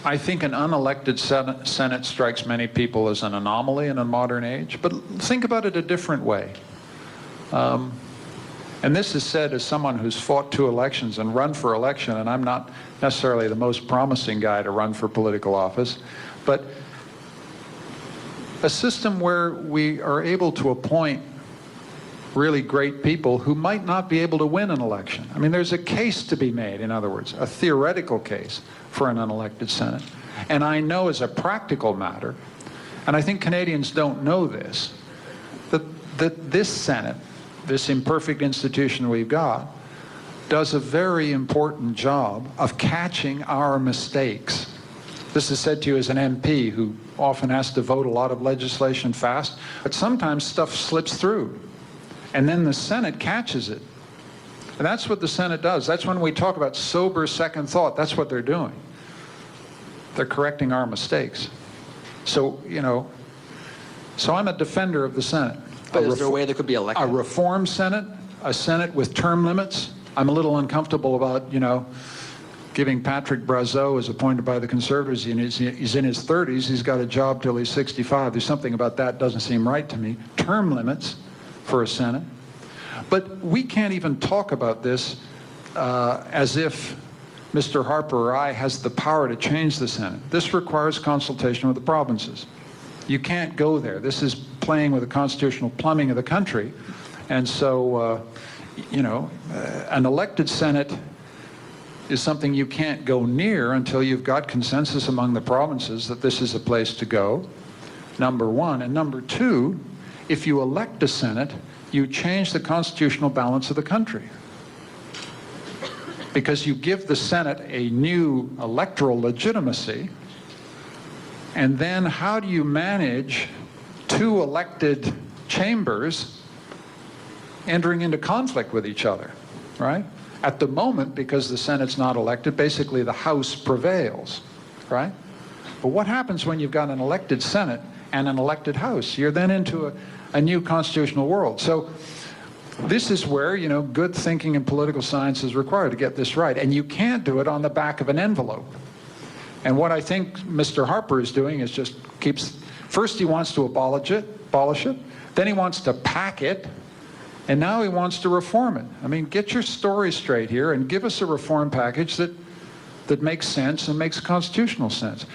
I think an unelected Senate strikes many people as an anomaly in a modern age, but think about it a different way. And this is said as someone who's fought 2 elections and run for election, and I'm not necessarily the most promising guy to run for political office, but a system where we are able to appoint really great people who might not be able to win an election. I mean, there's a case to be made, in other words, a theoretical case for an unelected Senate. And I know as a practical matter, and I think Canadians don't know this, that this Senate, this imperfect institution we've got, does a very important job of catching our mistakes. This is said to you as an MP who often has to vote a lot of legislation fast, but sometimes stuff slips through. And then the Senate catches it. And that's what the Senate does. That's when we talk about sober second thought. That's what they're doing. They're correcting our mistakes. So, you know, so I'm a defender of the Senate. But is there a way there could be elected? A reform Senate, a Senate with term limits. I'm a little uncomfortable about, you know, giving Patrick Brazeau, as appointed by the Conservatives, he's in his 30s, he's got a job till he's 65. There's something about that doesn't seem right to me. Term limits for a Senate. But we can't even talk about this as if Mr. Harper or I has the power to change the Senate. This requires consultation with the provinces. You can't go there. This is playing with the constitutional plumbing of the country. And so, you know, an elected Senate is something you can't go near until you've got consensus among the provinces that this is a place to go, number one. And number two, if you elect a Senate, you change the constitutional balance of the country. Because you give the Senate a new electoral legitimacy, and then how do you manage 2 elected chambers entering into conflict with each other, right? At the moment, because the Senate's not elected, basically the House prevails, right? But what happens when you've got an elected Senate and an elected House? You're then into a new constitutional world. So this is where, you know, good thinking in political science is required to get this right. And you can't do it on the back of an envelope. And what I think Mr. Harper is doing is just first he wants to abolish it, then he wants to pack it, and now he wants to reform it. I mean, get your story straight here and give us a reform package that makes sense and makes constitutional sense.